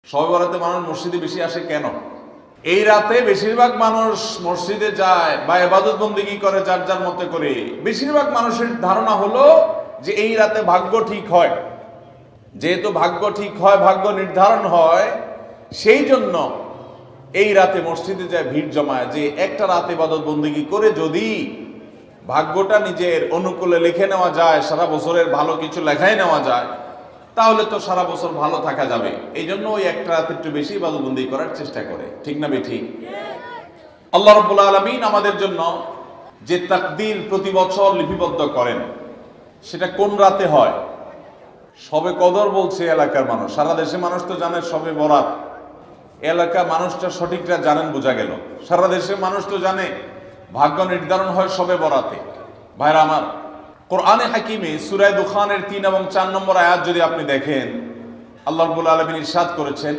শবে বরাতে মানুষ মসজিদে বেশি আসে কেন? এই রাতে বেশিরভাগ মানুষ মসজিদে যায় বা ইবাদত বন্দেগী করে যার যার মতে করে। বেশিরভাগ মানুষের ধারণা হলো যে এই রাতে ভাগ্য ঠিক হয়। যেহেতু ভাগ্য ঠিক হয়, ভাগ্য নির্ধারণ হয়, সেই জন্য এই রাতে মসজিদে যায়, ভিড় জমায় যে একটা রাতে ইবাদত বন্দেগী করে যদি ভাগ্যটা নিজের অনুকূলে লিখে নেওয়া যায়, সারা বছরের ভালো কিছু লেখাই নেওয়া যায়, তাহলে তো সারা বছর ভালো থাকা যাবে। এই জন্য ওই একটা রাত একটু বেশি ইবাদত বন্দেগী করার চেষ্টা করে। ঠিক না বেঠিক? আল্লাহ রাব্বুল আলামিন আমাদের জন্য যে তাকদীর প্রতি বছর লিপিবদ্ধ করেন, সেটা কোন রাতে হয়? শবে কদর বলছে এলাকার মানুষ। সারা দেশের মানুষ তো জানে শবে বরাত। এলাকার মানুষটা সঠিকটা জানেন, বোঝা গেল। সারা দেশের মানুষ তো জানে ভাগ্য নির্ধারণ হয় শবে বরাতে। ভাইরা আমার, কোরআনে হাকিমে সূরা দুখানের ৩ এবং ৪ নম্বর আয়াত যদি আপনি দেখেন, আল্লাহ রাব্বুল আলামিন ইরশাদ করেছেন,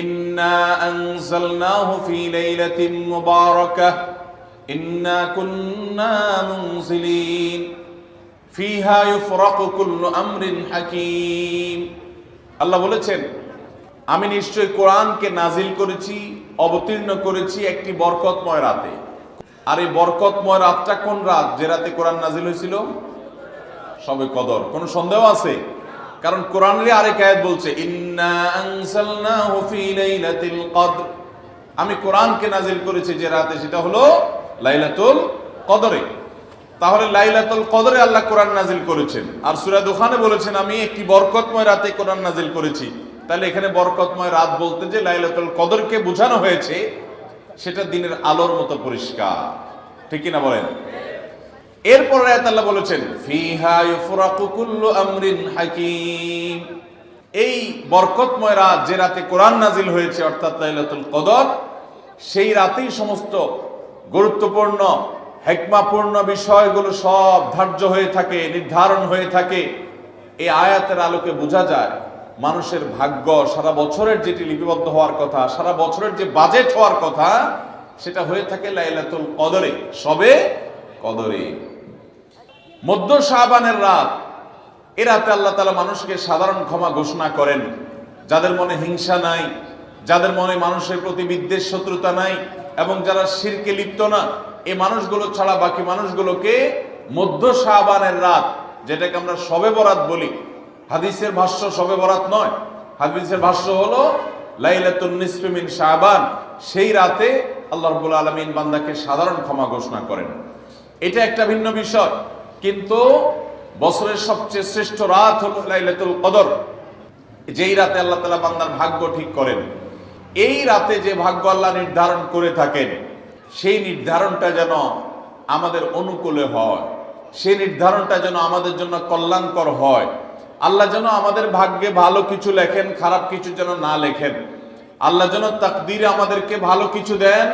ইন্না আনজালনাহু ফি লাইলাতিন মুবারাকাহ ইন্না কুন্না মুনজিলিন ফিহা ইউফরাকু কুল্লু আমরিন হাকিম। আল্লাহ বলেছেন, আমি নিশ্চয় কোরআনকে নাজিল করেছি, অবতীর্ণ করেছি একটি বরকতময় রাতে। আর এই বরকতময় রাতটা কোন রাত? যে রাতে কোরআন নাজিল হয়েছিল? শবে কদর। কোনো সন্দেহ আছে? কারণ কোরআনের আরেক আয়াত বলছে, ইন্না আনজালনাহু ফি লাইলাতিল কদর, আমি কোরআনকে নাজিল করেছি যে রাতে, সেটা হলো লাইলাতুল কদরে। তাহলে লাইলাতুল কদরে আল্লাহ কোরআন নাজিল করেছেন। আর সূরা দুখানে বলেছেন, আমি একটি বরকতময় রাতে কোরআন নাজিল করেছি। তাহলে এখানে বরকতময় রাত বলতে যে লাইলাতুল কদরকে বোঝানো হয়েছে, সেটা দিনের আলোর মতো পরিষ্কার। ঠিক কিনা বলেন? এরপর আয়াত আল্লাহ বলেছেন, ফিহা ইউফরাকু কুল্লু আমরিন হাকিম, এই বরকতময় রাত যে রাতে কোরআন নাজিল হয়েছে, অর্থাৎ লাইলাতুল কদর, সেই রাতেই সমস্ত গুরুত্বপূর্ণ হিকমাপূর্ণ বিষয়গুলো সব ধার্য হয়ে থাকে, নির্ধারণ হয়ে থাকে। এই আয়াতের আলোকে বোঝা যায় মানুষের ভাগ্য সারা বছরের যেটি লিপিবদ্ধ হওয়ার কথা, সারা বছরের যে বাজেট হওয়ার কথা, সেটা হয়ে থাকে লাইলাতুল কদরে, শবে কদরে। মধ্য শাবানের রাত, এ রাতে আল্লাহ তাআলা মানুষকে সাধারণ ক্ষমা ঘোষণা করেন। যাদের মনে হিংসা নাই, যাদের মনে মানুষের প্রতি বিদ্বেষ শত্রুতা নাই, এবং যারা শিরকে লিপ্ত না, এই মানুষগুলো ছাড়া বাকি মানুষগুলোকে মধ্য শাবানের রাত, যেটাকে আমরা শবে বরাত বলি, হাদিসের ভাষ্য শবে বরাত নয়, হাদিসের ভাষ্য হলো লাইলাতুন নিসফি মিন শাবান, সেই রাতে আল্লাহ রাব্বুল আলামিন বান্দাকে সাধারণ ক্ষমা ঘোষণা করেন। এটা একটা ভিন্ন বিষয়, কিন্তু বছরের সবচেয়ে শ্রেষ্ঠ রাত হলো লাইলাতুল কদর, যেই রাতে আল্লাহ তাআলা বান্দার ভাগ্য ঠিক করেন। এই রাতে যে ভাগ্য আল্লাহ নির্ধারণ করে থাকেন, সেই নির্ধারণটা যেন আমাদের অনুকূলে হয়, সেই নির্ধারণটা যেন আমাদের জন্য কল্যাণকর হয়। আল্লাহ যেন আমাদের ভাগ্যে ভালো কিছু লেখেন, খারাপ কিছু যেন না লেখেন। আল্লাহ যেন তাকদীরে আমাদেরকে ভালো কিছু দেন,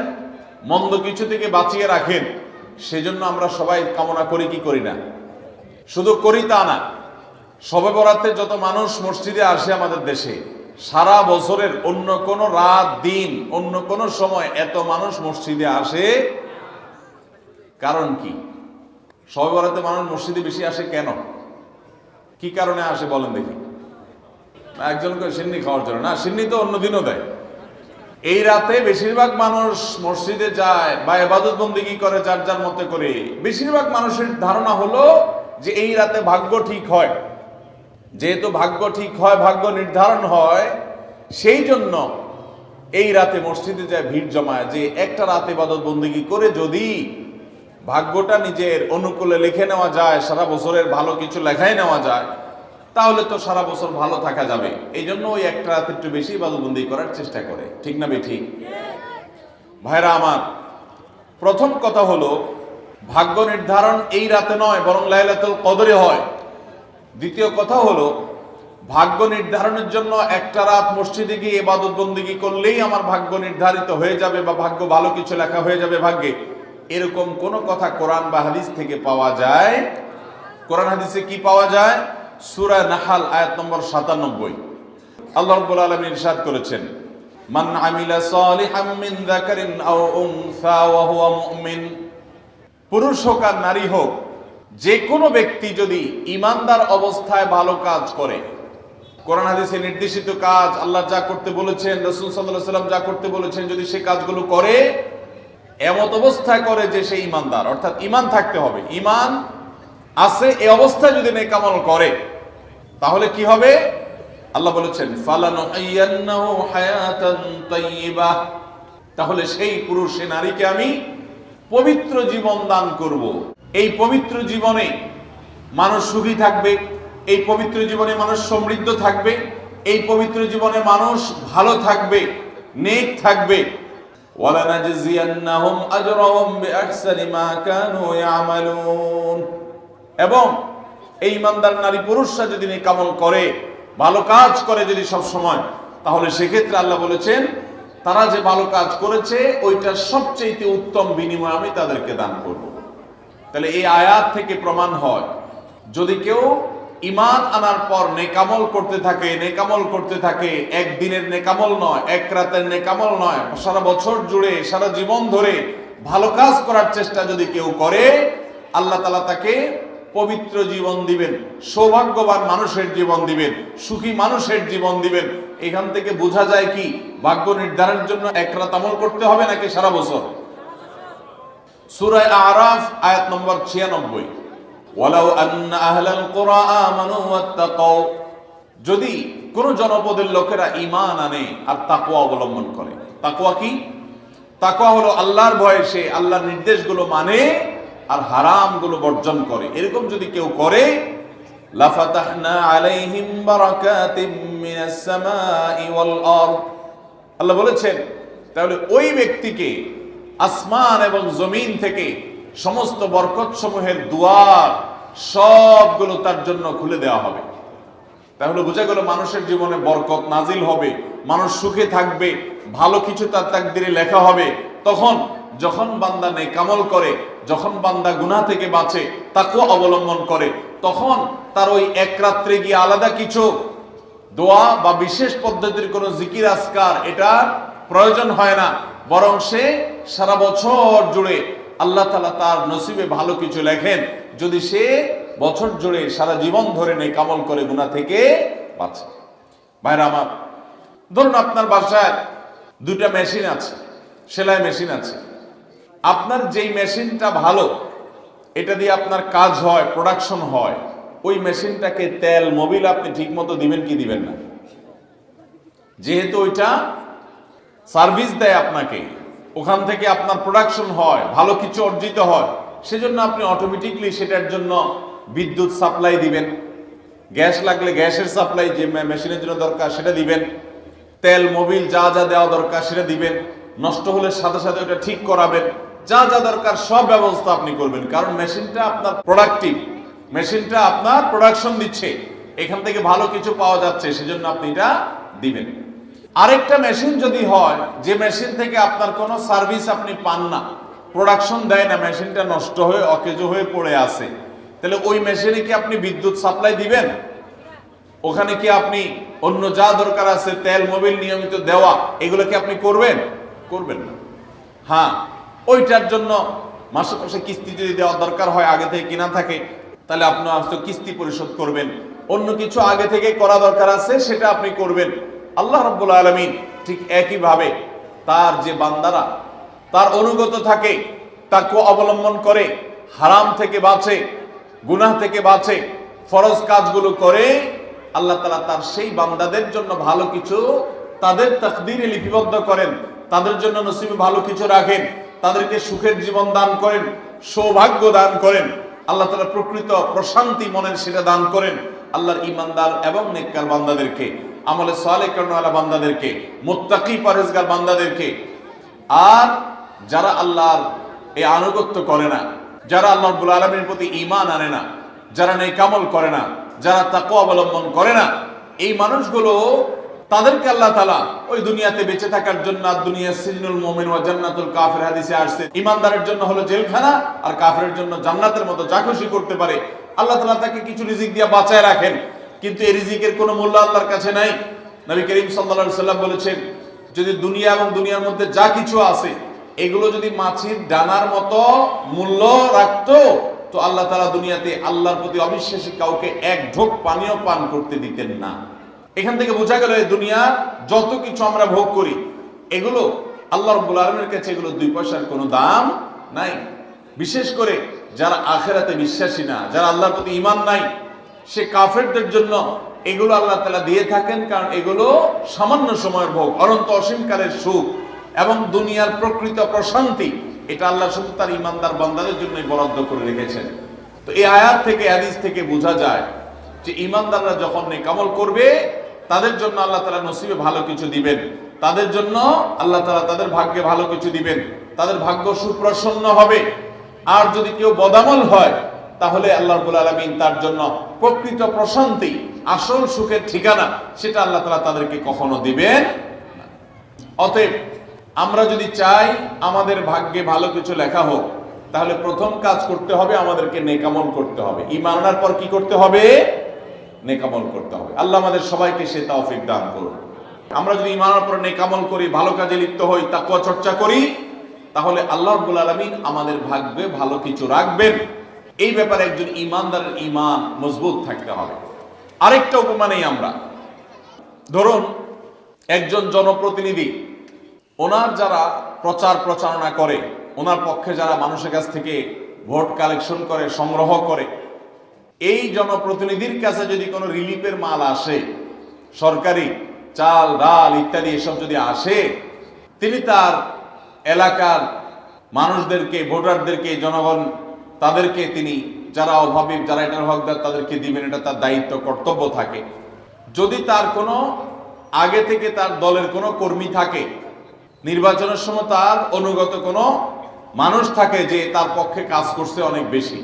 মন্দ কিছু থেকে বাঁচিয়ে রাখেন। সেজন্য আমরা সবাই কামনা করি কি করি না? শুধু করি তা না, শবে বরাতে যত মানুষ মসজিদে আসে আমাদের দেশে, সারা বছরের অন্য কোনো রাত, দিন, অন্য কোনো সময় এত মানুষ মসজিদে আসে। কারণ কি? শবে বরাতে মানুষ মসজিদে বেশি আসে কেন? কি কারণে আসে বলেন দেখি? একজনকে সিন্নি খাওয়ার জন্য না, সিন্নি তো অন্য দিনও দেয়। এই রাতে বেশিরভাগ মানুষ মসজিদে যায় বা ইবাদত বন্দেগী করে যার যার মতে করে। বেশিরভাগ মানুষের ধারণা হলো যে এই রাতে ভাগ্য ঠিক হয়। যেহেতু ভাগ্য ঠিক হয়, ভাগ্য নির্ধারণ হয়, সেই জন্য এই রাতে মসজিদে যায়, ভিড় জমায় যে একটা রাতে ইবাদত বন্দেগী করে যদি ভাগ্যটা নিজের অনুকূলে লিখে নেওয়া যায়, সারা বছরের ভালো কিছু লেখাই নেওয়া যায়, তাহলে তো সারা বছর ভালো থাকা যাবে। এই জন্য ওই একটা রাত একটু বেশি ইবাদত বন্দেগী করার চেষ্টা করে। ঠিক না বেঠিক? ভাইরা আমার, প্রথম কথা হলো ভাগ্য নির্ধারণ এই রাতে নয়, বরং লাইলাতুল কদরে হয়। দ্বিতীয় কথা হলো ভাগ্য নির্ধারণের জন্য একটা রাত মসজিদে গিয়ে ইবাদত বন্দেগী করলেই আমার ভাগ্য নির্ধারিত হয়ে যাবে বা ভাগ্য ভালো কিছু লেখা হয়ে যাবে ভাগ্যে, এরকম কোন কথা কোরআন বা হাদিস থেকে পাওয়া যায়? কোরআন হাদিসে কি পাওয়া যায়? সূরা নাহাল আয়াত নম্বর ৯৭। আল্লাহ রাব্বুল আলামিন ইরশাদ করেছেন, মান আমিলা সালিহাম মিন যাকারিন আও উনসা ওয়া হুয়া মুমিন, পুরুষ হোক আর নারী হোক, যে কোনো ব্যক্তি যদি ঈমানদার অবস্থায় ভালো কাজ করে, কোরআন হাদিসে নির্দেশিত কাজ, আল্লাহ যা করতে বলেছেন, রাসূল সাল্লাল্লাহু আলাইহি ওয়াসাল্লাম যা করতে বলেছেন, যদি সে কাজগুলো করে, এমত অবস্থায় করে যে সে ঈমানদার, অর্থাৎ ঈমান থাকতে হবে, ঈমান আছে এই অবস্থায় যদি নেক আমল করে, তাহলে কি হবে? আল্লাহ বলেছেন ফালানুহিয়ান্নাহু হায়াতান তাইয়্যিবাহ, তাহলে সেই পুরুষ সে নারীকে আমি পবিত্র জীবন দান করব। এই পবিত্র জীবনে মানুষ সুখী থাকবে, এই পবিত্র জীবনে মানুষ সমৃদ্ধ থাকবে, এই পবিত্র জীবনে মানুষ ভালো থাকবে, নেক থাকবে। ওয়ালানাজজিয়ান্নাহুম আজরাহুম বিআহসানি মা কানু ইয়ামালুন, এবং এই ইমানদার নারী পুরুষরা যদি নেক আমল করে, ভালো কাজ করে যদি সব সময়, তাহলে সেক্ষেত্রে আল্লাহ বলেছেন তারা যে ভালো কাজ করেছে ওইটা সবচেয়ে উত্তম বিনিময় আমি তাদেরকে দান করব। তাহলে এই আয়াত থেকে প্রমাণ হয়, যদি কেউ ঈমান আনার পর নেকামল করতে থাকে, নেকামল করতে থাকে, একদিনের নেকামল নয়, এক রাতের নেকামল নয়, সারা বছর জুড়ে সারা জীবন ধরে ভালো কাজ করার চেষ্টা যদি কেউ করে, আল্লাহ তাআলা তাকে পবিত্র জীবন দিবেন, সৌভাগ্যবান মানুষের জীবন দিবেন, সুখী মানুষের জীবন দিবেন। এখান থেকে বোঝা যায় কি, ভাগ্য নির্ধারণের জন্য এক রাত আমল করতে হবে নাকি সারা বছর? সূরা আরাফ আয়াত নম্বর 96, ওয়ালাউ আন্না আহলাল কুরা আমানু ওয়াত্তাকাউ, যদি কোন জনপদের লোকেরা ঈমান আনে আর তাকওয়া অবলম্বন করে। তাকওয়া কি? তাকওয়া হলো আল্লাহর ভয়ে সে আল্লাহর নির্দেশগুলো মানে আর হারামগুলো বর্জন করে, এরকম যদি কেউ করে, লাফাতাহনা আলাইহিম বারাকাতিম মিনাস সামাই ওয়াল আরদ, আল্লাহ বলেছেন তাহলে ওই ব্যক্তিকে আসমান এবং জমিন থেকে সমস্ত বরকত সমূহের দুয়ার সবগুলো তার জন্য খুলে দেওয়া হবে। তাহলে বোঝা গেল মানুষের জীবনে বরকত নাজিল হবে, মানুষ সুখে থাকবে, ভালো কিছু তার তাকদিরে লেখা হবে। তখন যখন বান্দা নেক আমল করে, যখন বান্দা গুনাহ থেকে বাঁচে, তাকওয়া অবলম্বন করে, তখন তার ওই এক রাত্রে গিয়ে আলাদা কিছু দোয়া বা বিশেষ পদ্ধতির কোনো জিকির আজকার এটা প্রয়োজন হয় না, বরং সে সারা বছর জুড়ে আল্লাহ তাআলা তার নসিবে ভালো কিছু লেখেন, যদি সে বছর জুড়ে সারা জীবন ধরে নেক আমল করে গুনাহ থেকে বাঁচে। ভাইরা আমার, ধরুন আপনার বাসায় দুটা মেশিন আছে, সেলাই মেশিন আছে। আপনার যেই মেশিনটা ভালো, এটা দিয়ে আপনার কাজ হয়, প্রোডাকশন হয়, ওই মেশিনটাকে তেল মোবিল আপনি ঠিক মতো দিবেন কি দিবেন না? যেহেতু ওইটা সার্ভিস দেয় আপনাকে, ওখান থেকে আপনার প্রোডাকশন হয়, ভালো কিছু অর্জিত হয়, সেজন্য আপনি অটোমেটিকলি সেটার জন্য বিদ্যুৎ সাপ্লাই দিবেন, গ্যাস লাগলে গ্যাসের সাপ্লাই যে মেশিনের জন্য দরকার সেটা দিবেন, তেল মোবিল যা যা দেওয়া দরকার সেটা দিবেন, নষ্ট হলে সাথে সাথে ওটা ঠিক করাবেন, যা যা দরকার সব ব্যবস্থা আপনি করবেন। কারণ মেশিনটা আপনার প্রোডাক্টিভ, মেশিনটা আপনার প্রোডাকশন দিচ্ছে, এখান থেকে ভালো কিছু পাওয়া যাচ্ছে, সেজন্য আপনি এটা দিবেন। আরেকটা মেশিন যদি হয় যে মেশিন থেকে আপনার কোনো সার্ভিস আপনি পান না, প্রোডাকশন দেয় না, মেশিনটা নষ্ট হয়ে অকেজো হয়ে পড়ে আছে, তাহলে ওই মেশিনে কি আপনি বিদ্যুৎ সাপ্লাই দিবেন? ওখানে কি আপনি অন্য যা দরকার আছে তেল মোবিল নিয়মিত দেওয়া, এগুলো কি আপনি করবেন? করবেন না। হ্যাঁ, ওইটার জন্য মাসে মাসে কিস্তি যদি দেওয়ার দরকার হয়, আগে থেকে কিনা থাকে, তাহলে আপনি হয়তো কিস্তি পরিশোধ করবেন। অন্য কিছু আগে থেকে করা দরকার আছে সেটা আপনি করবেন। আল্লাহ রাব্বুল আলামিন ঠিক একইভাবে তার যে বান্দারা তার অনুগত থাকে, তাকওয়া অবলম্বন করে, হারাম থেকে বাঁচে, গুনাহ থেকে বাঁচে, ফরজ কাজগুলো করে, আল্লাহ তাআলা তার সেই বান্দাদের জন্য ভালো কিছু তাদের তাকদীরে লিপিবদ্ধ করেন, তাদের জন্য নসিবে ভালো কিছু রাখেন, তাদেরকে সুখের জীবন দান করেন, সৌভাগ্য দান করেন, আল্লাহ তাআলা প্রকৃত প্রশান্তি মনের সেটা দান করেন। আল্লাহর ঈমানদার এবং নেককার বান্দাদেরকে, আমলে সালেহ কর্মওয়ালা বান্দাদেরকে, মুত্তাকি পরহেজগার বান্দাদেরকে। আর যারা আল্লাহর এই আনুগত্য করে না, যারা আল্লাহ রাব্বুল আলামিনের প্রতি ঈমান আনে না, যারা নেক আমল করে না, যারা তাকওয়া অবলম্বন করে না, এই মানুষগুলো তাদেরকে আল্লাহ তাআলা ওই দুনিয়াতে বেঁচে থাকার জন্য, দুনিয়া সিজনুল মুমিন ওয়া জান্নাতুল কাফির হাদিসে আসছে, ঈমানদারের জন্য হলো জেলখানা আর কাফিরের জন্য জান্নাতের মতো যা খুশি করতে পারে। আল্লাহ তাআলা তাকে কিছু রিজিক দিয়ে বাঁচায় রাখেন, কিন্তু এই রিজিকের কোনো মূল্য আল্লাহর কাছে নাই। নবী করিম সাল্লাল্লাহু আলাইহি সাল্লাম বলেছেন, যদি দুনিয়া এবং দুনিয়ার মধ্যে যা কিছু আছে এগুলো যদি মাছির ডানার মতো মূল্য রাখতো, তো আল্লাহ তাআলা দুনিয়াতে আল্লাহর প্রতি অবিশ্বাসী কাউকে এক ঢোক পানিও পান করতে দিতেন না। এখান থেকে বোঝা গেল এই দুনিয়া যত কিছু আমরা ভোগ করি এগুলো আল্লাহ রাব্বুল আলামিনের কাছে এগুলো 2 পয়সার কোনো দাম নাই। বিশেষ করে যারা আখিরাতে বিশ্বাসী না, যারা আল্লাহর প্রতি ঈমান নাই, সে কাফেরদের জন্য এগুলো আল্লাহ তাআলা দিয়ে থাকেন, কারণ এগুলো সামান্য সময়ের ভোগ, অনন্ত অসীমকালের সুখ এবং দুনিয়ার প্রকৃত প্রশান্তি এটা আল্লাহ শুধু তার ঈমানদার বান্দাদের জন্যই বরাদ্দ করে রেখেছেন। তো এই আয়াত থেকে, হাদিস থেকে বোঝা যায় যে ঈমানদাররা যখন নেক আমল করবে তাদের জন্য আল্লাহ তাআলা নসিবে ভালো কিছু দিবেন, তাদের জন্য আল্লাহ তাআলা তাদের ভাগ্যে ভালো কিছু দিবেন, তাদের ভাগ্য সুপ্রসন্ন হবে। আর যদি কেউ বদামল হয় তাহলে আল্লাহ রাব্বুল আলামিন তার জন্য প্রকৃত প্রশান্তি, আসল সুখের ঠিকানা সেটা আল্লাহ তাআলা তাদেরকে কখনো দিবেন না। অতএব আমরা যদি চাই আমাদের ভাগ্যে ভালো কিছু লেখা হোক, তাহলে প্রথম কাজ করতে হবে আমাদেরকে নেক আমল করতে হবে। ঈমান আনার পর কি করতে হবে? নেক আমল করতে হবে। আল্লাহ আমাদের সবাইকে সে তৌফিক দান করুন। আমরা যদি ঈমান আনার পর নেক আমল করি, ভালো কাজে লিপ্ত হই, তাকওয়া চর্চা করি, তাহলে আল্লাহ রাব্বুল আলামিন আমাদের ভাগ্যে ভালো কিছু রাখবেন। এই ব্যাপারে একজন ঈমানদারের ঈমান মজবুত থাকতে হবে। আরেকটা উপমা নেই আমরা। ধরুন একজন জনপ্রতিনিধি, ওনার যারা প্রচার প্রচারণা করে, ওনার পক্ষে যারা মানুষের কাছ থেকে ভোট কালেকশন করে, সংগ্রহ করে, এই জনপ্রতিনিধির কাছে যদি কোনো রিলিফের মাল আসে, সরকারি চাল ডাল ইত্যাদি এসব যদি আসে, তিনি তার এলাকার মানুষদেরকে, ভোটারদেরকে, জনগণ তাদেরকে তিনি যারা অভাবী, যারা এটার হকদার তাদেরকে দিবেন, এটা তার দায়িত্ব কর্তব্য থাকে। যদি তার কোনো আগে থেকে তার দলের কোনো কর্মী থাকে, নির্বাচনের সময় তার অনুগত কোনো মানুষ থাকে যে তার পক্ষে কাজ করছে অনেক বেশি,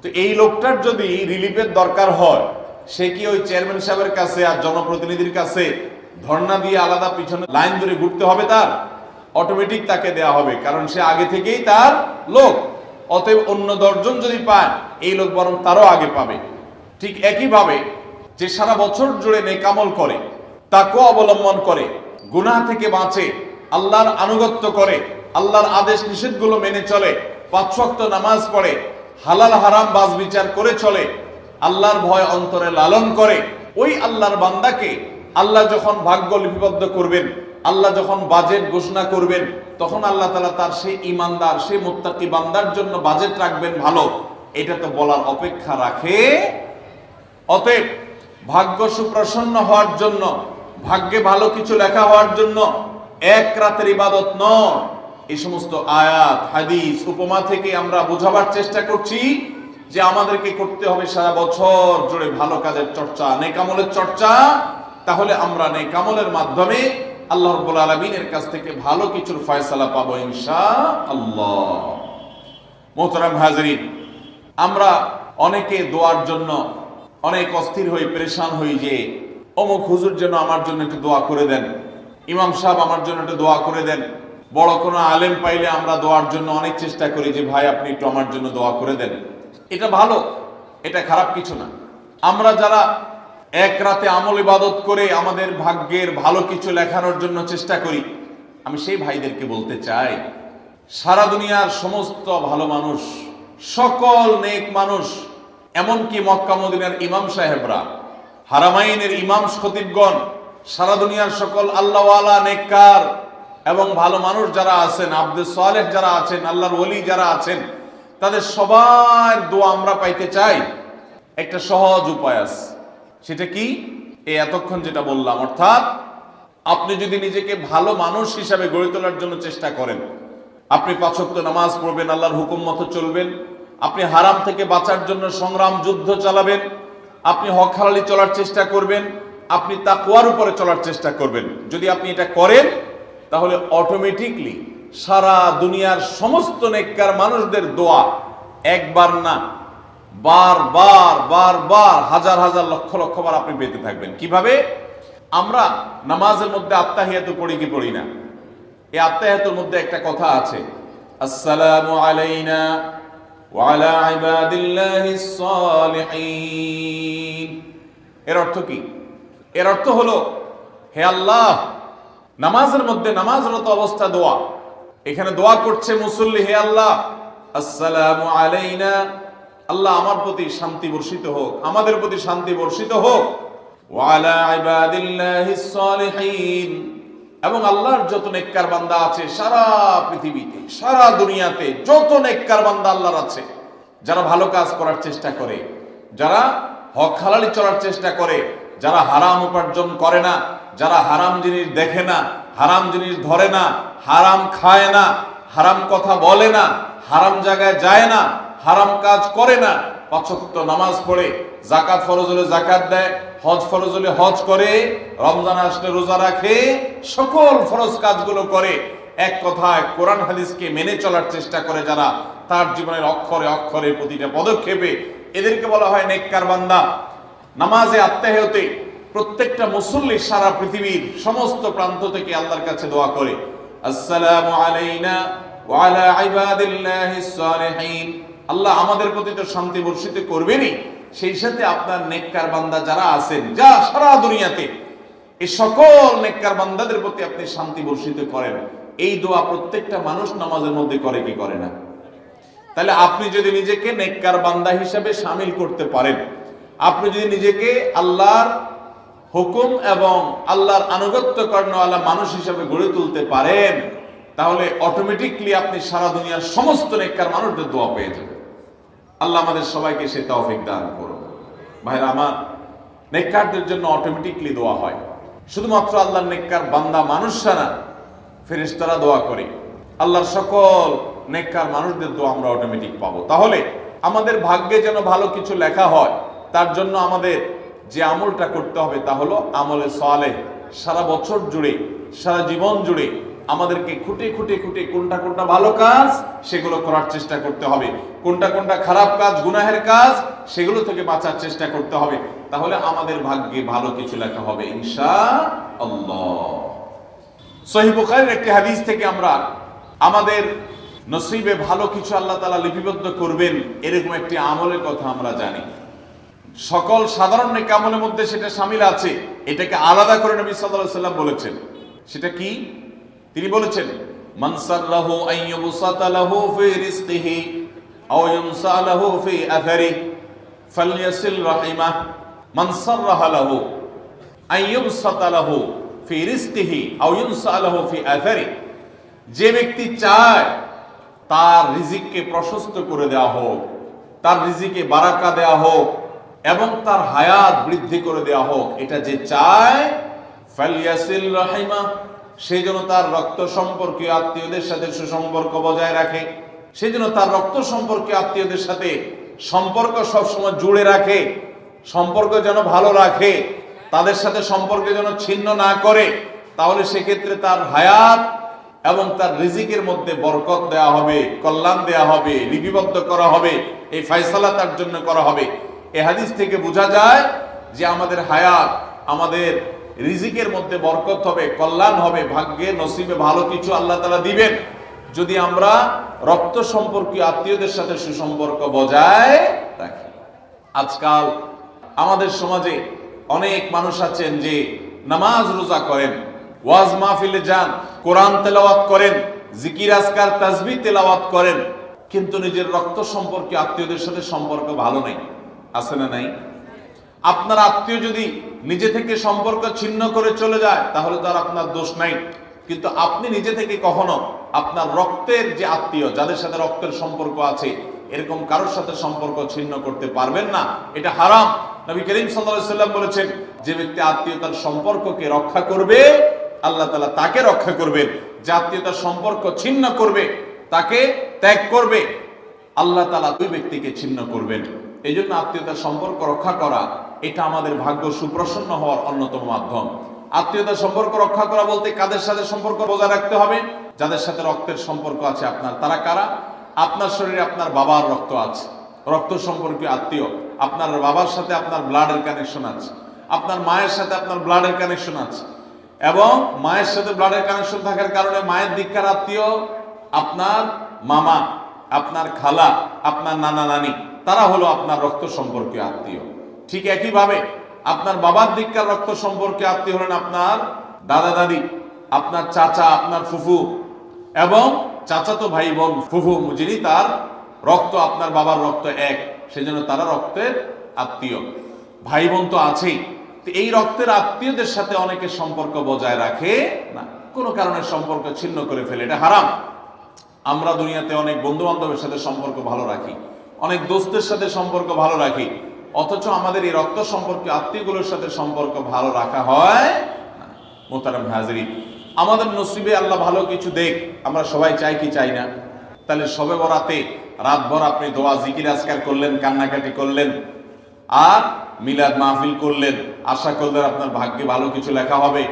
তো এই লোকটার যদি রিলিফের দরকার হয়, সে কি ওই চেয়ারম্যান সাহেবের কাছে আর জনপ্রতিনিধির কাছে ধর্ণা দিয়ে আলাদা পিছনে লাইন ধরে ঘুরতে হবে? তার অটোমেটিক তাকে দেয়া হবে, কারণ সে আগে থেকেই তার লোক। অতএব অন্য 10 জন যদি পায়, এই লোক বরং তারও আগে পাবে। ঠিক একইভাবে যে সারা বছর জুড়ে নেক আমল করে, তাকওয়া অবলম্বন করে, গুনাহ থেকে বাঁচে, আল্লাহর আনুগত্য করে, আল্লাহর আদেশ নিষেধগুলো মেনে চলে, 5 ওয়াক্ত নামাজ পড়ে, হালাল হারাম বাজ বিচার করে চলে, আল্লাহর ভয় অন্তরে লালন করে, ওই আল্লাহর বান্দাকে আল্লাহ যখন ভাগ্য লিপিবদ্ধ করবেন, আল্লাহ যখন বাজেট ঘোষণা করবেন, তখন আল্লাহ তাআলা তার সেই ঈমানদার, সেই মুত্তাকি বান্দার জন্য বাজেট রাখবেন ভালো, এটা তো বলার অপেক্ষা রাখে। অতএব ভাগ্য সুপ্রসন্ন হওয়ার জন্য, ভাগ্যে ভালো কিছু লেখা হওয়ার জন্য এক রাতের ইবাদত নয়। এই সমস্ত আয়াত, হাদিস, উপমা থেকে আমরা বোঝাবার চেষ্টা করছি যে আমাদেরকে করতে হবে সারা বছর জুড়ে ভালো কাজের চর্চা, নেক আমলের চর্চা। তাহলে আমরা নেক আমলের মাধ্যমে আল্লাহ রাব্বুল আলামিনের কাছ থেকে ভালো কিছুর ফয়সালা পাবো ইনশাআল্লাহ। মোহতারাম হাজরিন, আমরা অনেকে দোয়ার জন্য অনেক অস্থির হই, পেরেশান হই যে অমুক হুজুর যেন আমার জন্য একটু দোয়া করে দেন, ইমাম সাহেব আমার জন্য একটু দোয়া করে দেন। বড় কোনো আলেম পাইলে আমরা দোয়ার জন্য অনেক চেষ্টা করি যে ভাই আপনি একটু আমার জন্য দোয়া করে দেন। এটা ভালো, এটা খারাপ কিছু না। আমরা যারা এক রাতে আমল ইবাদত করে আমাদের ভাগ্যের ভালো কিছু লেখানোর জন্য চেষ্টা করি, আমি সেই ভাইদেরকে বলতে চাই, সারা দুনিয়ার সমস্ত ভালো মানুষ, সকল নেক মানুষ, এমনকি মক্কা মদিনার ইমাম সাহেবরা, হারামাইনের ইমাম খতিবগণ, সারা দুনিয়ার সকল আল্লাহওয়ালা, নেককার এবং ভালো মানুষ যারা আছেন, আব্দুস সালেহ যারা আছেন, আল্লাহর ওলি যারা আছেন, তাদের সবার দোয়া আমরা পাইতে চাই। একটা সহজ উপায় আছে, সেটা কি? এই এতক্ষণ যেটা বললাম, অর্থাৎ আপনি যদি নিজেকে ভালো মানুষ হিসাবে গড়ে তোলার জন্য চেষ্টা করেন, আপনি 5 ওয়াক্ত নামাজ পড়বেন, আল্লাহর হুকুম মতো চলবেন, আপনি হারাম থেকে বাঁচার জন্য সংগ্রাম যুদ্ধ চালাবেন, আপনি হক হালালি চলার চেষ্টা করবেন, আপনি তাকওয়ার উপরে চলার চেষ্টা করবেন। যদি আপনি এটা করেন, তাহলে অটোমেটিকলি সারা দুনিয়ার সমস্ত নেককার মানুষদের দোয়া একবার না, বারবার বারবার, হাজার হাজার লক্ষ লক্ষ বার আপনি পেতে থাকবেন। কিভাবে? আমরা নামাজের মধ্যে আত্তাহিয়াতু পড়ি কি পড়ি না? এই আত্তাহিয়াতুর মধ্যে একটা কথা আছে, আসসালামু আলাইনা ওয়া আলা ইবাদিল্লাহিস সালিহিন। এর অর্থ কি? এর অর্থ হলো, হে আল্লাহ, নামাজের মধ্যে নামাজরত অবস্থা দোয়া, এখানে দোয়া করছে মুসল্লি, হে আল্লাহ, আসসালামু আলাইনা, আল্লাহ আমার প্রতি শান্তি বর্ষিত হোক, আমাদের প্রতি শান্তি বর্ষিত হোক, ওয়া আলা ইবাদিল্লাহিস সালিহিন, এবং আল্লাহর যত নেককার বান্দা আছে সারা পৃথিবীতে, সারা দুনিয়াতে যত নেককার বান্দা আল্লাহর আছে, যারা ভালো কাজ করার চেষ্টা করে, যারা হক হালালি চলার চেষ্টা করে, যারা হারাম উপার্জন করে না, যারা হারাম জিনিস দেখে না, হারাম জিনিস ধরে না, হারাম খায় না, হারাম কথা বলে না, হারাম জায়গায় যায় না, হারাম কাজ করে না, 5 ওয়াক্ত নামাজ পড়ে, যাকাত ফরজ হলে যাকাত দেয়, হজ ফরজ হলে হজ করে, রমজান আসলে রোজা রাখে, সকল ফরজ কাজগুলো করে, এক কথায় কোরআন হাদিসকে মেনে চলার চেষ্টা করে যারা, তার জীবনের অক্ষরে অক্ষরে প্রতিটা পদক্ষেপে, এদেরকে বলা হয় নেককার বান্দা। নামাজে আত্মাহতে প্রত্যেকটা মুসল্লি সারা পৃথিবীর সমস্ত প্রান্ত থেকে আল্লাহর কাছে দোয়া করে, আসসালামু আলাইনা ওয়া আলা ইবাদিল্লাহিস সালিহিন, আল্লাহ আমাদের প্রতি তো শান্তি বর্ষিত করবেনই, সেই সাথে আপনার নেককার বান্দা যারা আছেন, যা সারা দুনিয়াতে, এই সকল নেককার বান্দাদের প্রতি আপনি শান্তি বর্ষিত করেন। এই দোয়া প্রত্যেকটা মানুষ নামাজের মধ্যে করে কি করে না? তাহলে আপনি যদি নিজেকে নেককার বান্দা হিসাবে শামিল করতে পারেন, আপনি যদি নিজেকে আল্লাহর হুকুম এবং আল্লাহর আনুগত্য কর্ণওয়ালা মানুষ হিসাবে গড়ে তুলতে পারেন, তাহলে অটোমেটিকলি আপনি সারা দুনিয়ার সমস্ত নেককার মানুষদের দোয়া পেয়ে যাবেন। আল্লাহ আমাদের সবাইকে সে তৌফিক দান করুন। ভাইরা আমার, নেককারদের জন্য অটোমেটিকলি দোয়া হয়। শুধুমাত্র আল্লাহর নেককার বান্দা মানুষরা না, ফেরেশতারা দোয়া করে। আল্লাহর সকল নেককার মানুষদের দোয়া আমরা অটোমেটিক পাবো। তাহলে আমাদের ভাগ্যে যেন ভালো কিছু লেখা হয়, তার জন্য আমাদের যে আমলটা করতে হবে তা হলো আমলে সালেহ। সারা বছর জুড়ে, সারা জীবন জুড়ে আমাদেরকে খুঁটে খুঁটে খুঁটে কোনটা কোনটা ভালো কাজ সেগুলো করার চেষ্টা করতে হবে, কোনটা কোনটা খারাপ কাজ, গুনাহের কাজ, সেগুলো থেকে বাঁচার চেষ্টা করতে হবে। তাহলে আমাদের ভাগ্যে ভালো কিছু লেখা হবে ইনশাআল্লাহ। সহিহ বুখারীর একটি হাদিস থেকে আমরা আমাদের নসিবে ভালো কিছু আল্লাহ তাআলা লিপিবদ্ধ করবেন এরকম একটি আমলের কথা আমরা জানি। সকল সাধারণ নেক আমলের মধ্যে সেটা শামিল আছে, এটাকে আলাদা করে নবী সাল্লাল্লাহু আলাইহি ওয়াসাল্লাম বলেছেন। সেটা কি? তিনি বলেছেন, মান সাল্লাহু আইয়ুবসাতা লাহু ফি রিজকিহি আও ইউনসা লাহু ফি আথারিহি ফালইয়াসিল রাহিমাহ। মান সাল্লাহা লাহু আইয়ুবসাতা লাহু ফি রিজকিহি আও ইউনসা লাহু ফি আথারিহি, যে ব্যক্তি চায় তার রিজিককে প্রশস্ত করে দেওয়া হোক, তার রিজিকে বারাকা দেওয়া হোক এবং তার হায়াত বৃদ্ধি করে দেওয়া হোক, এটা যে চায়, ফালইয়াসিল রাহিমাহ, সেই জন্য তার রক্ত সম্পর্কীয় আত্মীয়দের সাথে সুসম্পর্ক বজায় রাখে, সেই জন্য তার রক্ত সম্পর্কীয় আত্মীয়দের সাথে সম্পর্ক সবসময় জুড়ে রাখে, সম্পর্ক যেন ভালো রাখে, তাদের সাথে সম্পর্ক যেন ছিন্ন না করে। তাহলে সেক্ষেত্রে তার হায়াত এবং তার রিজিকের মধ্যে বরকত দেওয়া হবে, কল্যাণ দেওয়া হবে, লিপিবদ্ধ করা হবে, এই ফয়সালা তার জন্য করা হবে। এই হাদিস থেকে বোঝা যায় যে আমাদের হায়াত, আমাদের রিজিকের মধ্যে বরকত হবে, কল্যাণ হবে, ভাগ্যে নসিবে ভালো কিছু আল্লাহ তাআলা দিবেন যদি আমরা রক্ত সম্পর্কীয় আত্মীয়দের সাথে সুসম্পর্ক বজায় রাখি। আজকাল আমাদের সমাজে অনেক মানুষ আছেন যে নামাজ রোজা করেন, ওয়াজ মাহফিলে যান, কোরআন তেলাওয়াত করেন, জিকির আজকার তাসবিহ তেলাওয়াত করেন, কিন্তু নিজের রক্ত সম্পর্কে আত্মীয়দের সাথে সম্পর্ক ভালো নাই। আছে না নাই? আপনার আত্মীয় যদি নিজে থেকে সম্পর্ক ছিন্ন করে চলে যায় তাহলে তো আর আপনার দোষ নাই, কিন্তু আপনি নিজে থেকে কখনো আপনার রক্তের যে আত্মীয়, যাদের সাথে রক্তের সম্পর্ক আছে, এরকম কারোর সাথে সম্পর্ক ছিন্ন করতে পারবেন না। এটা হারাম। নবী করিম সাল্লাল্লাহু আলাইহি ওয়াসাল্লাম বলেছেন, যে ব্যক্তি আত্মীয়তার সম্পর্ককে রক্ষা করবে আল্লাহ তাআলা তাকে রক্ষা করবেন, যে আত্মীয়তার সম্পর্ক ছিন্ন করবে, তাকে ত্যাগ করবে, আল্লাহ তাআলা ওই ব্যক্তিকে ছিন্ন করবেন। এই জন্য আত্মীয়তার সম্পর্ক রক্ষা করা এটা আমাদের ভাগ্য সুপ্রসন্ন হওয়ার অন্যতম মাধ্যম। আত্মীয়তার সম্পর্ক রক্ষা করা বলতে কাদের সাথে সম্পর্ক বজায় রাখতে হবে? যাদের সাথে রক্তের সম্পর্ক আছে আপনার। তারা কারা? আপনার শরীরে আপনার বাবার রক্ত আছে, রক্ত সম্পর্কীয় আত্মীয়, আপনার বাবার সাথে আপনার ব্লাডের কানেকশন আছে, আপনার মায়ের সাথে আপনার ব্লাডের কানেকশন আছে, এবং মায়ের সাথে ব্লাডের কানেকশন থাকার কারণে মায়ের দিককার আত্মীয় আপনার মামা, আপনার খালা, আপনার নানা নানি, তারা হলো আপনার রক্ত সম্পর্কীয় আত্মীয়। ঠিক একইভাবে আপনার বাবার দিককার রক্ত সম্পর্কে আত্মীয় হলেন আপনার দাদা দাদি, আপনার চাচা, আপনার ফুফু এবং চাচাতো ভাই বোন, ফুফু যিনি তার রক্ত আপনার বাবার রক্ত এক, সেজন্য তারা রক্তের আত্মীয়। ভাই বোন তো আছেই, তো এই রক্তের আত্মীয়দের সাথে অনেকে সম্পর্ক বজায় রাখে না, কোনো কারণে সম্পর্ক ছিন্ন করে ফেলে, এটা হারাম। আমরা দুনিয়াতে অনেক বন্ধু বান্ধবের সাথে সম্পর্ক ভালো রাখি, অনেক দোস্তের সাথে সম্পর্ক ভালো রাখি, অথচ আমাদের এই রক্ত সম্পর্কে আত্মীয়গুলোর সাথে সম্পর্ক ভালো রাখা হয় না। মোহতারাম হাজরিন, আমাদের নসিবে আল্লাহ ভালো কিছু দেখ, আমরা সবাই চাই কি চাই না? তাহলে শবে বরাতে রাতভর আপনি দোয়া জিকির আজকার করলেন, কান্নাকাটি করলেন, আর মিলাদ মাহফিল করলেন, আশা করলেন আপনার ভাগ্যে ভালো কিছু লেখা হবে।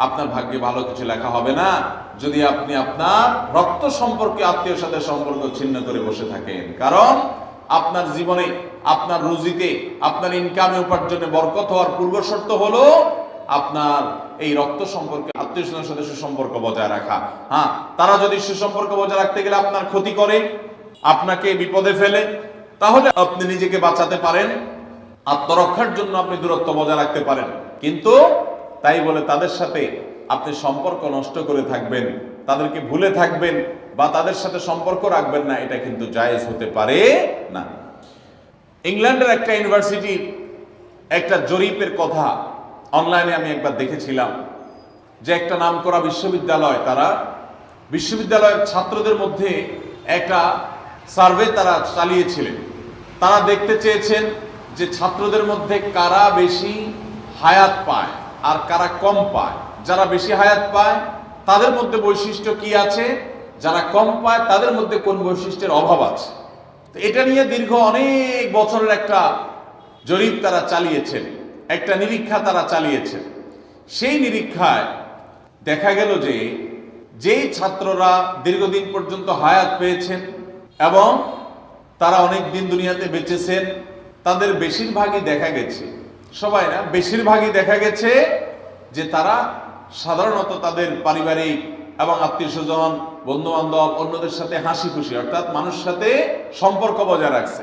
আপনার ভাগ্যে ভালো কিছু লেখা হবে না যদি আপনি আপনার রক্ত সম্পর্কে আত্মীয়র সাথে সম্পর্ক ছিন্ন করে বসে থাকেন। কারণ আপনার জীবনে, আপনার রুজিতে, আপনার ইনকামে, উপার্জনে বরকত হওয়ার পূর্ব শর্ত হলো আপনার এই রক্ত সম্পর্কে আত্মীয় স্বজনের সাথে সুসম্পর্ক বজায় রাখা। হ্যাঁ, তারা যদি সুসম্পর্ক বজায় রাখতে গেলে আপনার ক্ষতি করে, আপনাকে বিপদে ফেলে, তাহলে আপনি নিজেকে বাঁচাতে পারেন, আত্মরক্ষার জন্য আপনি দূরত্ব বজায় রাখতে পারেন। কিন্তু তাই বলে তাদের সাথে আপনি সম্পর্ক নষ্ট করে থাকবেন, তাদেরকে ভুলে থাকবেন বা তাদের সাথে সম্পর্ক রাখবেন না, এটা কিন্তু জায়েজ হতে পারে না। ইংল্যান্ডের একটা ইউনিভার্সিটির একটা জরিপের কথা অনলাইনে আমি একবার দেখেছিলাম, যে একটা নামকরা বিশ্ববিদ্যালয়, তারা বিশ্ববিদ্যালয়ের ছাত্রদের মধ্যে একটা সার্ভে তারা চালিয়েছিলেন। তারা দেখতে চেয়েছেন যে ছাত্রদের মধ্যে কারা বেশি হায়াত পায় আর কারা কম পায়। যারা বেশি হায়াত পায় তাদের মধ্যে বৈশিষ্ট্য কি আছে, যারা কম পায় তাদের মধ্যে কোন বৈশিষ্ট্যের অভাব আছে। তো এটা নিয়ে দীর্ঘ অনেক বছরের একটা জরিপ তারা চালিয়েছেন, একটা নিরীক্ষা তারা চালিয়েছেন। সেই নিরীক্ষায় দেখা গেল যে যেই ছাত্ররা দীর্ঘদিন পর্যন্ত হায়াত পেয়েছেন এবং তারা অনেক দিন দুনিয়াতে বেঁচেছেন, তাদের বেশিরভাগই দেখা গেছে, সবাই না, বেশিরভাগই দেখা গেছে যে তারা সাধারণত তাদের পারিবারিক এবং আত্মীয় স্বজন, বন্ধু বান্ধব, অন্যদের সাথে হাসি খুশি, অর্থাৎ মানুষের সাথে সম্পর্ক বজায় রাখছে।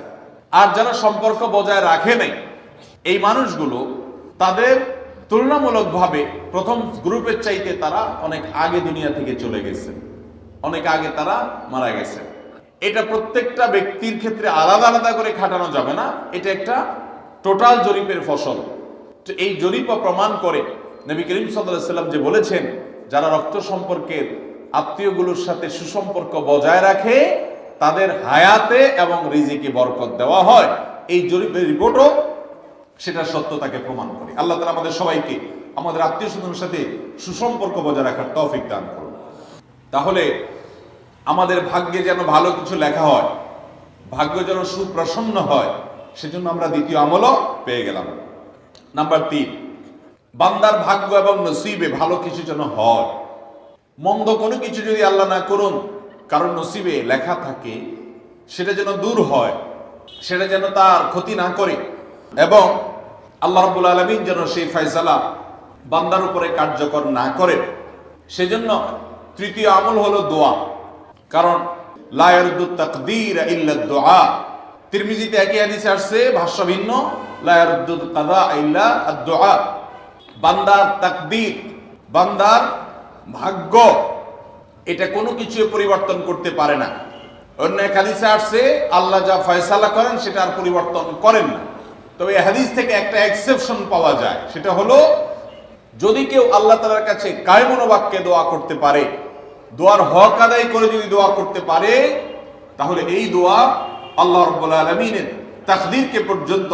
আর যারা সম্পর্ক বজায় রাখে নাই, এই মানুষগুলো তাদের তুলনামূলকভাবে প্রথম গ্রুপের চাইতে তারা অনেক আগে দুনিয়া থেকে চলে গেছে, অনেক আগে তারা মারা গেছে। এটা প্রত্যেকটা ব্যক্তির ক্ষেত্রে আলাদা আলাদা করে খাটানো যাবে না, এটা একটা টোটাল জরিপের ফসল। তো এই জরিপ প্রমাণ করে নবী করিম সাল্লাল্লাহু আলাইহি ওয়াসাল্লাম যে বলেছেন, যারা রক্ত সম্পর্কের আত্মীয়গুলোর সাথে সুসম্পর্ক বজায় রাখে তাদের হায়াতে এবং রিজিকে বরকত দেওয়া হয়। এই জরিপের রিপোর্টও সেটা সত্যতাকে প্রমাণ করে। আল্লাহ তাআলা আমাদের সবাইকে আমাদের আত্মীয় স্বজনের সাথে সুসম্পর্ক বজায় রাখার তৌফিক দান করুন। তাহলে আমাদের ভাগ্যে যেন ভালো কিছু লেখা হয়, ভাগ্য যেন সুপ্রসন্ন হয়, সেজন্য আমরা দ্বিতীয় আমলও পেয়ে গেলাম। নাম্বার 3, বান্দার ভাগ্য এবং নসিবে ভালো কিছু যেন হয়। মন্দ কোনো কিছু যদি আল্লাহ না করুন কারণ নসিবে লেখা থাকে, সেটা যেন দূর হয়, সেটা যেন তার ক্ষতি না করে, এবং আল্লাহ রাব্বুল আলামিন যেন সেই ফয়সালা বান্দার উপরে কার্যকর না করে। সেজন্য তৃতীয় আমল হলো দোয়া। কারণ লা ইয়ারুদ্দু তাকদীর ইল্লা দুআ। তিরমিজিতে একই হাদিসে আসছে, ভাষ্য ভিন্ন, লা ইয়ারুদ্দু কাযা ইল্লা আদ-দুআ। বান্দার তাকদীর, বান্দার ভাগ্য, এটা কোনো কিছু পরিবর্তন করতে পারে না। অন্য এক হাদিসে আসছে, আল্লাহ যা ফয়সালা করেন সেটা আর পরিবর্তন করেন না। তবে এই হাদিস থেকে একটা এক্সেপশন পাওয়া যায়, সেটা হলো যদি কেউ আল্লাহ তাআলার কাছে কায়মন বাক্যে দোয়া করতে পারে, দোয়ার হক আদায় করে যদি দোয়া করতে পারে, তাহলে এই দোয়া আল্লাহ রাব্বুল আলামিনের তাকদীরকে পর্যন্ত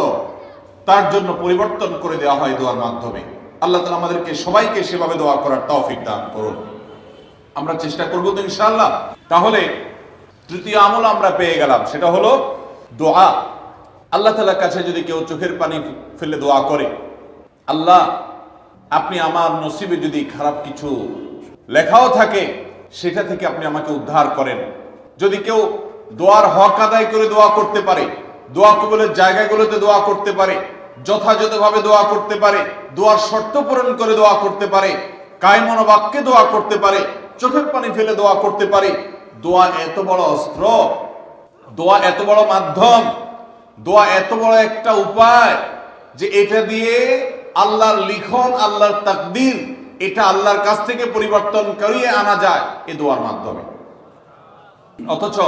তার জন্য পরিবর্তন করে দেওয়া হয় দোয়ার মাধ্যমে। আল্লাহ তাআলা আমাদেরকে সবাইকে সেভাবে দোয়া করার তৌফিক দান করুন। আমরা চেষ্টা করব তো ইনশাআল্লাহ। তাহলে তৃতীয় আমল আমরা পেয়ে গেলাম, সেটা হলো দোয়া। আল্লাহ তাআলার কাছে যদি কেউ চোখের পানি ফেলে দোয়া করে, আল্লাহ আপনি আমার নসিবে যদি খারাপ কিছু লেখাও থাকে সেটা থেকে আপনি আমাকে উদ্ধার করেন। যদি কেউ দোয়ার হক আদায় করে দোয়া করতে পারে, দোয়া কবুলের জায়গাগুলোতে দোয়া করতে পারে, যথাযথভাবে দোয়া করতে পারে, দোয়ার শর্ত পূরণ করে দোয়া করতে পারে, কায়মন বাক্যে দোয়া করতে পারে, চোখের পানি ফেলে দোয়া করতে পারে, দোয়া এত বড় অস্ত্র, দোয়া এত বড় মাধ্যম, দোয়া এত বড় একটা উপায় যে এটা দিয়ে আল্লাহর লিখন, আল্লাহর তাকদীর, এটা আল্লাহর কাছ থেকে পরিবর্তন করিয়ে আনা যায় এই দোয়ার মাধ্যমে। অথচ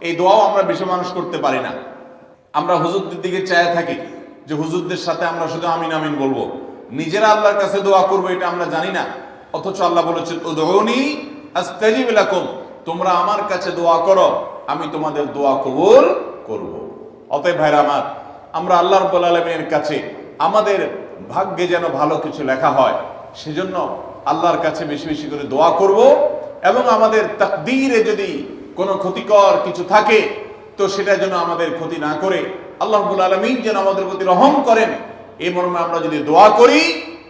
এই দোয়াও আমরা বেশি মানুষ করতে পারি না। আমরা হুজুরদের দিকে চায় থাকি যে হুজুরদের সাথে আমরা শুধু আমিন আমিন বলবো, নিজেরা আল্লাহর কাছে দোয়া করব এটা আমরা জানি না, অথচ আল্লাহ বলেছেন উদউনি আস্তাজিব লাকুম, তোমরা আমার কাছে দোয়া করো, আমি তোমাদের দোয়া কবুল করব। অতএব ভাইরা আমার, আমরা আল্লাহ রাব্বুল আলামিনের কাছে আমাদের ভাগ্যে যেন ভালো কিছু লেখা হয়, সেজন্য আল্লাহর কাছে বেশি বেশি করে দোয়া করব। এবং আমাদের তাকদীরে যদি কোনো ক্ষতিকর কিছু থাকে তো সেটা যেন আমাদের ক্ষতি না করে আল্লাহ রাব্বুল আলামিন যেন আমাদের প্রতি রহম করেন, এই মর্মে আমরা যদি দোয়া করি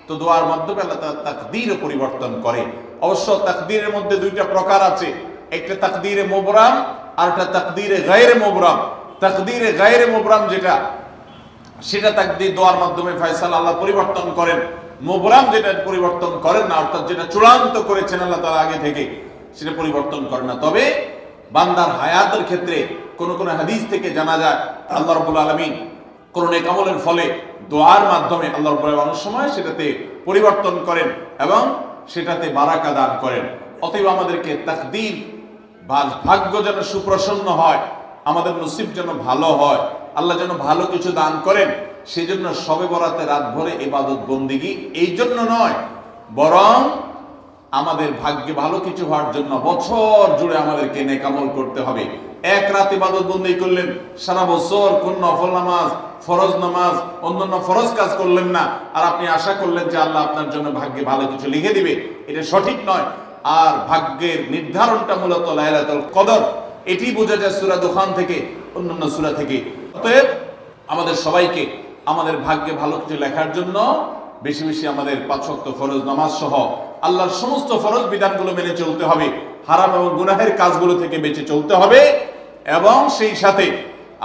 তো দোয়ার মাধ্যমে আল্লাহ তাআলা তাকদীরও পরিবর্তন করে। অবশ্য তাকদীরের মধ্যে দুইটা প্রকার আছে, একটা তাকদীরে মুবরাম আর একটা তাকদীরে গায়রে মুবরাম। তাকদীরে গায়রে মুবরাম যেটা, সেটা তাকদীর দোয়ার মাধ্যমে ফয়সালা আল্লাহ পরিবর্তন করেন। মুবরাম যেটা পরিবর্তন করেন না, অর্থাৎ যেটা চূড়ান্ত করেছেন আল্লাহ তাআলা আগে থেকে, সেটা পরিবর্তন করেন না। তবে বান্দার হায়াতের ক্ষেত্রে কোন কোন হাদিস থেকে জানা যায় আল্লাহ রাব্বুল আলামিন কোন নেক আমলের ফলে দোয়ার মাধ্যমে আল্লাহ রাব্বুল আলামিন অনেক সময় সেটাতে পরিবর্তন করেন এবং সেটাতে বারাকা দান করেন। অতএব আমাদেরকে তাকদীর ভাগ্য যেন সুপ্রসন্ন হয়, আমাদের নসিব যেন ভালো হয়, আল্লাহ যেন ভালো কিছু দান করেন, সেজন্য শবে বরাতে রাত ভরে ইবাদত বন্দিগি এই জন্য নয়, বরং আমাদের ভাগ্যে ভালো কিছু হওয়ার জন্য বছর জুড়ে আমাদেরকে নেক আমল করতে হবে। এক রাত ইবাদত বন্দেগি করলেন, সারা বছর কোন নফল নামাজ, ফরজ নামাজ, অন্যান্য ফরজ কাজ করলেন না, আর আপনি আশা করলেন যে আল্লাহ আপনার জন্য ভাগ্যে ভালো কিছু লিখে দিবে, এটা সঠিক নয়। আর ভাগ্যের নির্ধারণটা মূলত লাইলাতুল কদর, এটি বোঝা যায় সূরা দুখান থেকে, অন্যান্য সূরা থেকে। অতএব আমাদের সবাইকে আমাদের ভাগ্যে ভালো কিছু লেখার জন্য বেশি বেশি আমাদের 5 ওয়াক্ত ফরজ নামাজ সহ আল্লাহর সমস্ত ফরজ বিধানগুলো মেনে চলতে হবে, হারাম এবং গুনাহের কাজগুলো থেকে বেঁচে চলতে হবে, এবং সেই সাথে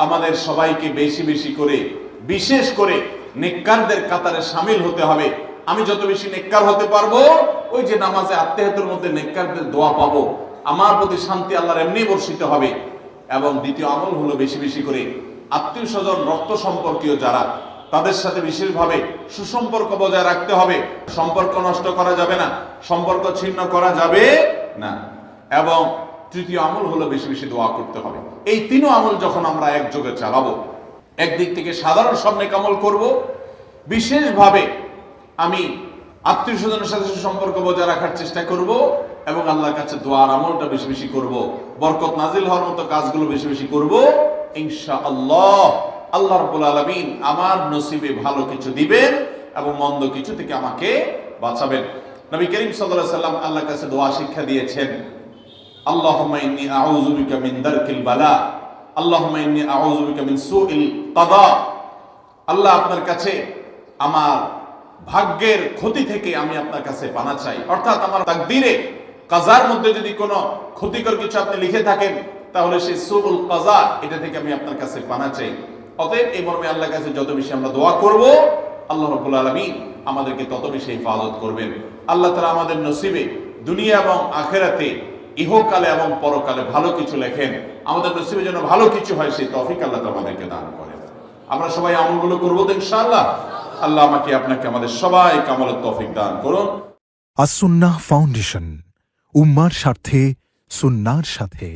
আমাদের সবাইকে বেশি বেশি করে বিশেষ করে নেককারদের কাতারে শামিল হতে হবে। আমি যত বেশি নেককার হতে পারবো, ওই যে নামাজে আত্মেহাতের মধ্যে নেককারদের দোয়া পাবো, আমার প্রতি শান্তি আল্লাহর এমনি বর্ষিত হবে। এবং দ্বিতীয় আমল হলো বেশি বেশি করে আত্মীয় স্বজন, রক্ত সম্পর্কীয় যারা, তাদের সাথে বিশেষভাবে সুসম্পর্ক বজায় রাখতে হবে। সম্পর্ক নষ্ট করা যাবে না, সম্পর্ক ছিন্ন করা যাবে না। এবং তৃতীয় আমল হলো বেশি বেশি দোয়া করতে হবে। এই তিনও আমল যখন আমরা একযোগে চালাবো, একদিক থেকে সাধারণ সব নেক আমল করব, বিশেষভাবে আমি আত্মীয় স্বজনের সাথে সুসম্পর্ক বজায় রাখার চেষ্টা করব, এবং আল্লাহর কাছে দোয়ার আমলটা বেশি বেশি করব, বরকত নাজিল হওয়ার মতো কাজগুলো বেশি বেশি করব, ইনশাআল্লাহ আল্লাহ রাব্বুল আলামিন আমার নসিবে ভালো কিছু দিবেন এবং মন্দ কিছু থেকে আমাকে বাঁচাবেন। নবী করিম সাল্লাল্লাহু আলাইহি সাল্লাম আল্লাহর কাছে দোয়া শিক্ষা দিয়েছেন, আল্লাহুম্মা ইন্নী আউযু বিকা মিন দারকিল বালা, আল্লাহুম্মা ইন্নী আউযু বিকা মিন সুইল কাদা। আল্লাহ, আপনার কাছে আমার ভাগ্যের ক্ষতি থেকে আমি আপনার কাছে পানা চাই। অর্থাৎ আমার তাকদীরে কাজার মধ্যে যদি কোনো ক্ষতিকর কিছু আপনি লিখে থাকেন, তাহলে সেই সুউল কাজা, এটা থেকে আমি আপনার কাছে পানা চাই। অতএব এই মর্মে আল্লাহর কাছে যত বেশি আমরা দোয়া করব, আল্লাহ রাব্বুল আলামিন আমাদেরকে তত বেশি হিফাজত করবেন। আল্লাহ তাআলা আমাদের নসিবে দুনিয়া এবং আখিরাতে, ইহকালে এবং পরকালে ভালো কিছু লেখেন, আমাদের নসিবে যেন ভালো কিছু হয় সেই তৌফিক আল্লাহ তাআলা আমাদেরকে দান করেন। আমরা সবাই আমলগুলো করবো তো ইনশাআল্লাহ। আল্লাহ আমাকে আপনাকে আমাদের সবাইকে আমলের তৌফিক দান করুন। আস-সুন্নাহ ফাউন্ডেশন, উম্মার স্বার্থে সুন্নাহর সাথে।